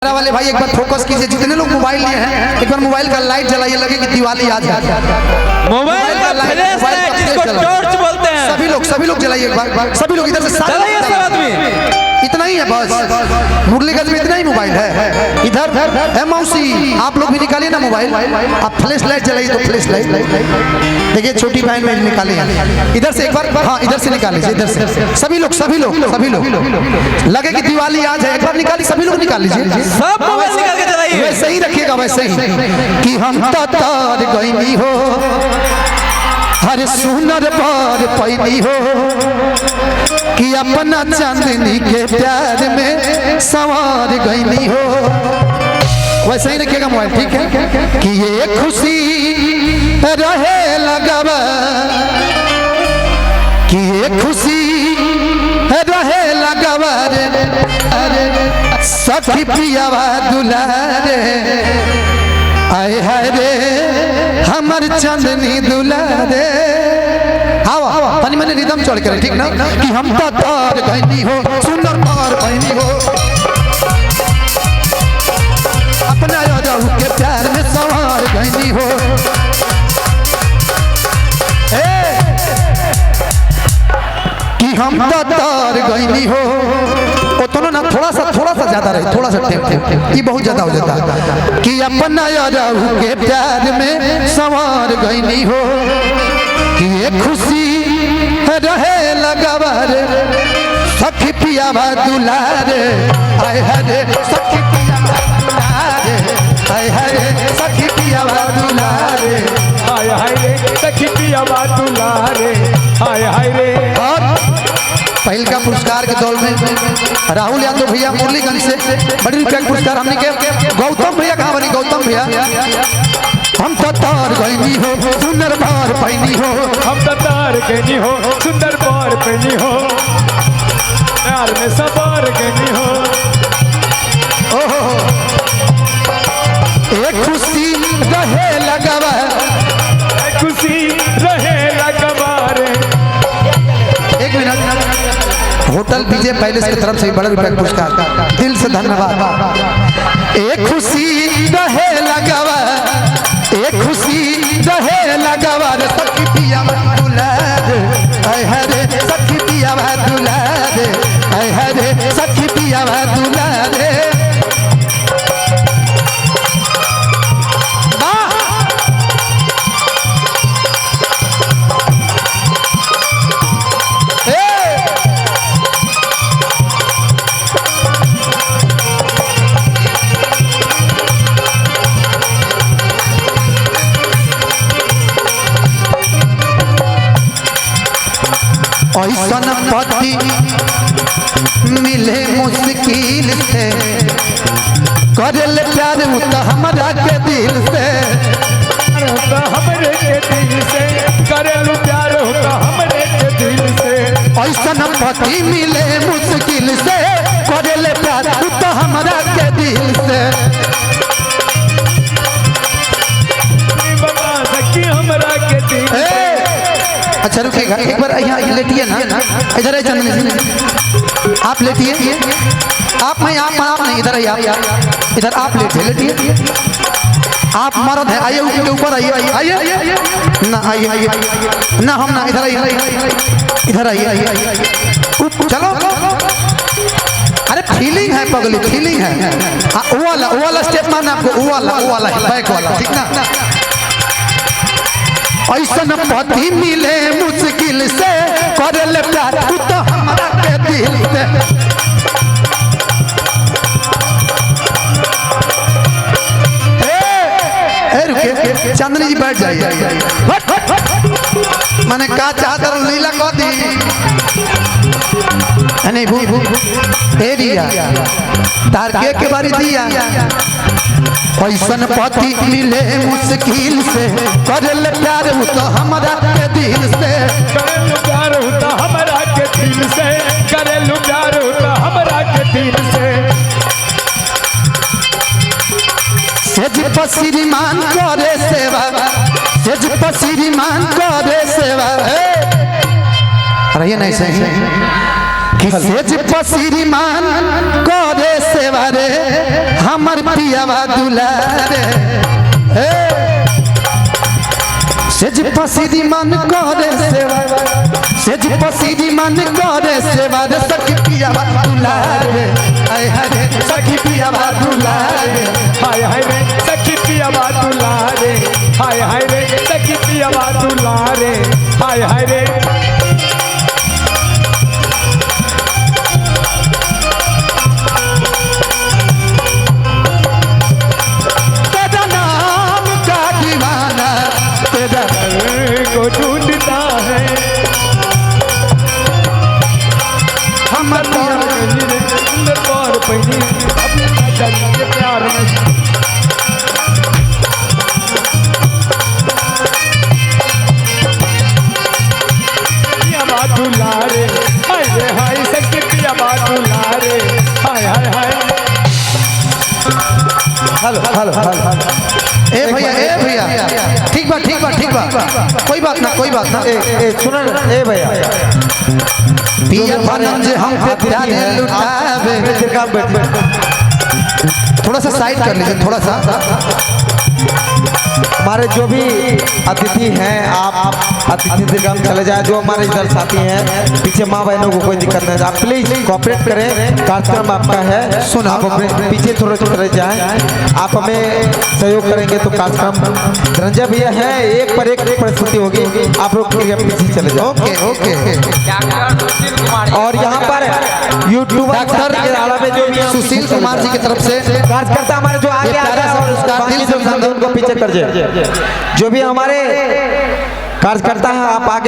वाले भाई एक बार फोकस कीजिए, जितने लोग मोबाइल लिए हैं एक बार मोबाइल का लाइट जलाइए, लगे कि दिवाली आज है। मोबाइल का लाइट जिसको टॉर्च बोलते हैं, सभी लोग जलाइए एक बार, सभी लोग इधर से सब आदमी। इतना ही है बस, मुरलीगंज में इतना ही मोबाइल है। इधर है मौसी, आप लोग भी निकालिए ना मोबाइल, आप फ्लैश लाइट जलाइए तो फ्लैश लाइट देखिए, छोटी बहन में निकालिए इधर से एक बार, हाँ इधर से निकालिए, इधर से सभी लोग लगे कि दिवाली आज है, एक बार निकालिए, सभी लोग निकाल लीजिए, सब मोबाइल निकाल के चलाइए, वैसे ही रखिएगा, वैसे ही कि हम तार गईनी हो, हर सुनर पर पैनी हो, कि अपना चांदनी के प्यार में संवार गईनी हो। वैसे ही रखिएगा मोबाइल, ठीक है, कि ये खुशी रहे लगवा, कि ये खुशी रहे लगवा रे, अरे सखी पियावा दुलारे, आए हाय रे हमर चांदनी दुलारे। आओ तनी मैंने रिदम चढ़ करे, ठीक ना, कि हम तार गईनी हो, सुंदर तार गईनी हो, अपना यादव के प्यार में सवार गईनी हो। कि हम तार गईनी हो, उतना ना, थोड़ा सा ज्यादा रहे, थोड़ा सा टेप, ये बहुत ज्यादा हो जाता है, कि अपना यादव के प्यार में सवार गईनी हो, कि ये खुशी रहे लगवा रे, सखी पियावा दुलारे, आए हरे सखी पियावा दुलारे, आए हरे सखी पियावा दुलारे, हाय हाय रे सखी पियावा दुलारे, हाय हाय रे। और पहल का पुरस्कार के दौर में राहुल यादव भैया मुरलीगंज से बड़ी रुपया पुरस्कार हमने के, गौतम भैया कहाँ बनी, गौतम भैया, हम तो तार गईनी हो, सुंदर बार पैनी हो, हम तो तार गईनी हो, सुंदर बार पैनी हो, प्यार में सवार गईनी हो। ओहो एक खुशी रहे लगवा, खुशी रहे लगवा रे। एक मिनट, होटल विजय पैलेस की तरफ से बड़ा रुपया पुरस्कार, दिल से धन्यवाद। एक खुशी रहे लगवा, एक खुशी रहे लगवा रे, सखी पियावा दुलारे, आए हरे सखी पियावा दुलारे, आए हरे सखी पियावा दुलारे। ऐसा पति मिले मुश्किल से, करल प्यार तो हमरा के दिल से, हमरे के दिल से, करेलू प्यार होता हमरे के दिल से। ऐसा पति मिले मुश्किल से, करल प्यार तो हमरा के दिल से, बता सकी हमरा के दिल से। अच्छा रुकिएगा एक बार, यहाँ लेटिए ना, इधर है चंदनी जी, आप लेटिए, आप नहीं, इधर आइए, इधर आप लेटिए, आप मर्द है, आइए उनके ऊपर आइए ना, आइए ना, हम ना, इधर आइए, चलो, अरे फीलिंग है पगली, फीलिंग है, वो वाला स्टेप मारना आपको, वो वाला बैक वाला, ठीक ना। ऐसा पति मिले मुश्किल से, करल प्यार तो हमरा के दिल से, रुके चांदनी जी बैठ जाइए, मैंने कहा चाहता लीला कह दी नहीं, दिया तार के बारी दिया। ऐसन पति मिले मुश्किल से, करल प्यार तो हमरा के दिल से, करेलू प्यार होता हमरा के दिल से, करेलू प्यार होता हमरा के दिल से। सेज पर श्रीमान करे सेवा, सेज पर श्रीमान करे सेवा, रहिए नहीं सही, किसे पसीरीमान करे सेवारे हमर पियावा दुलारे सेज पसीरीमान करे सेवारे सेज पसीरीमान करे सेवारे सखी पियावा दुलारे हाय हाय सखी पियावा दुलारे हाय हाय रे सखी पियावा दुलारे हाय हाय रे सखी पियावा दुलारे हाय हाय रे तेरा नाम का दीवाना तेरा को ढूंढता है हमर पियावा सुंदर बार पहनी अपने जन्म के प्यार में पियावा दुलारे हाय रे हाय सखी पियावा दुलारे हाय हाय हाय हेलो हेलो ए भैया ठीक बा कोई बात ना ए सुनो ना ए भैया पिया बनम जे हम पे प्यार लुटावे थोड़ा सा साइड कर लीजिए थोड़ा सा हमारे जो भी अतिथि हैं आप अतिथि दीर्घा में चले जाए जो हमारे इधर साथी हैं पीछे माँ बहनों को कोई दिक्कत नहीं आप प्लीज कोऑपरेट करें कार्यक्रम आपका है सुन आप अपने पीछे थोड़े थोड़े जाएं आप हमें सहयोग करेंगे तो कार्यक्रम रंजा भैया है एक पर एक परिस्थिति होगी आप लोग पीछे चले जाओ ओके और यहाँ पर यूट्यूब सुशील कुमार जी की तरफ से कार्यकर्ता हमारे जो आगे आ रहे हैं और पुरस्कार दिल से उनको पीछे कर दे जो भी हमारे कार्यकर्ता हैं आप आगे